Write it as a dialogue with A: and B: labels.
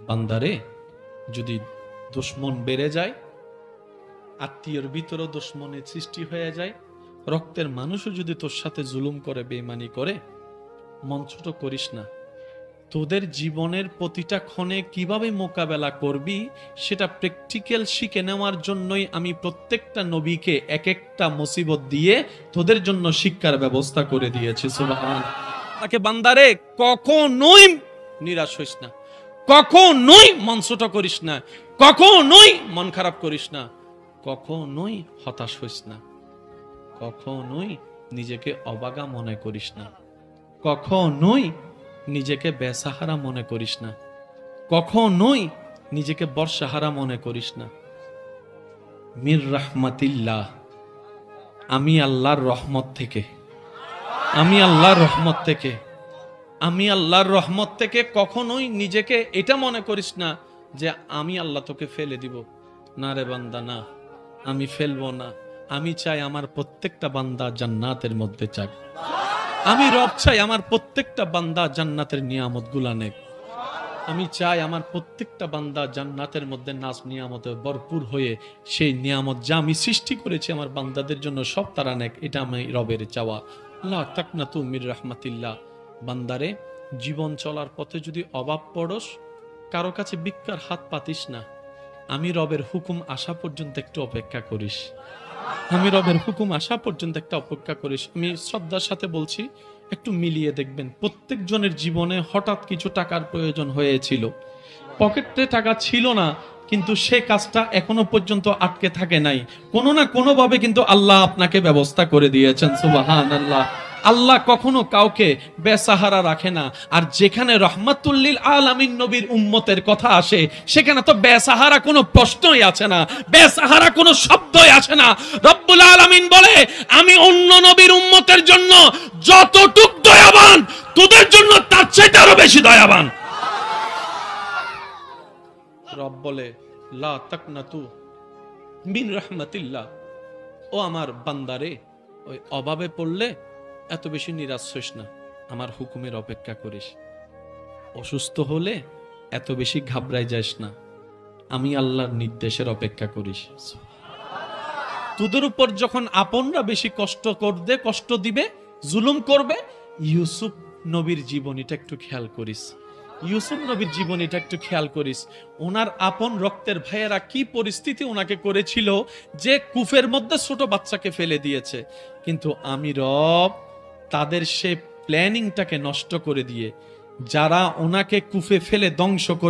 A: বান্দারে, যদি দুশ্মন বেড়ে যায়, আত্মীয়র ভিতরে দুশ্মনের সৃষ্টি হয়ে যায়, রক্তের মানুষও যদি তোর সাথে জুলুম করে, বেঈমানি করে, মন ছোট করিস না। তোদের জীবনের প্রতিটা ক্ষণে কিভাবে মোকাবেলা করবি সেটা প্র্যাকটিক্যাল শিখে নেওয়ার জন্যই আমি প্রত্যেকটা নবীকে এক একটা মুসিবত দিয়ে তোদের জন্য শিক্ষার ব্যবস্থা করে দিয়েছি। সুবহান। তাকে বান্দারে, কখনোই নিরাশ হইস না, কখনোই মন ছোট করিস না, কখনোই মন খারাপ করিস না, কখনোই হতাশ হইস না, কখনোই নিজেকে অবাগা মনে করিস না, কখনোই নিজেকে বেসাহারা মনে করিস না, কখনোই নিজেকে বর্ষাহারা মনে করিস না। মির রাহমাতিল্লাহ, আমি আল্লাহর রহমত থেকে, আমি আল্লাহর রহমত থেকে, আমি আল্লাহর রহমত থেকে কখনোই নিজেকে এটা মনে করিস না যে আমি আল্লাহ তোকে ফেলে দিব। না রে বান্দা, না, আমি ফেলবো না। আমি চাই আমার প্রত্যেকটা বান্দা জান্নাতের মধ্যে যাক। আমি রব চাই আমার প্রত্যেকটা বান্দা জান্নাতের নিয়ামত গুলা নেক। আমি চাই আমার প্রত্যেকটা বান্দা জান্নাতের মধ্যে নাজ নিয়ামতে ভরপুর হয়ে সেই নিয়ামত যা আমি সৃষ্টি করেছি আমার বান্দাদের জন্য সব তারা নেক। এটা আমি রবের চাওয়া। লা তাকনাতু মির রাহমাতিল্লাহ। বান্দারে, জীবন চলার পথে যদি অভাব পড়স, কারো কাছে ভিক্ষার হাত পাতিস না। আমি রবের হুকুম আসা পর্যন্ত একটু অপেক্ষা করিস। আমি রবের হুকুম আসা পর্যন্ত একটা অপেক্ষা করিস। আমি শ্রদ্ধার সাথে বলছি, একটু মিলিয়ে দেখবেন প্রত্যেক জনের জীবনে হঠাৎ কিছু টাকার প্রয়োজন হয়েছিল, পকেটে টাকা ছিল না, কিন্তু সে কাজটা এখনো পর্যন্ত আটকে থাকে নাই। কোনো না কোনো ভাবে কিন্তু আল্লাহ আপনাকে ব্যবস্থা করে দিয়েছেন। সুবহানাল্লাহ। আল্লাহ কখনো কাউকে বেসাহারা রাখে না। আর যেখানে রহমাতুল্লিল আলামিন নবীর উম্মতের কথা আসে, সেখানে তো বেসাহারা কোনো প্রশ্নই আছে না, বেসাহারা কোনো শব্দই আসে না। রব্বুল আলামিন বলে, আমি অন্য নবীর উম্মতের জন্য যতটুক দয়াবান, তোদের জন্য তার চাইতে আরো বেশি দয়াবান। রব বলে, লা তাকনাতু মিন রাহমাতিল্লাহ। ও আমার বান্দারে, ওই অভাবে পড়লে এত বেশি নিরাশ হইস না, আমার হুকুমের অপেক্ষা করিস। অসুস্থ হলে এত বেশি ঘাবড়াই যাস না, আমি আল্লাহর নির্দেশের অপেক্ষা করিস। তোদের উপর যখন আপনরা বেশি কষ্ট করবে, কষ্ট দিবে, জুলুম করবে, ইউসুফ নবীর জীবনীটা একটু খেয়াল করিস। ইউসুফ নবীর জীবনীটা একটু খেয়াল করিস। ওনার আপন রক্তের ভাইয়েরা কি পরিস্থিতি ওনাকে করেছিল যে কূপের মধ্যে ছোট বাচ্চাকে ফেলে দিয়েছে, কিন্তু আমি রব তাদের সে প্ল্যানিংটাকে নষ্ট করে দিয়ে, যারা ওনাকে কূপে ফেলে ধ্বংস করে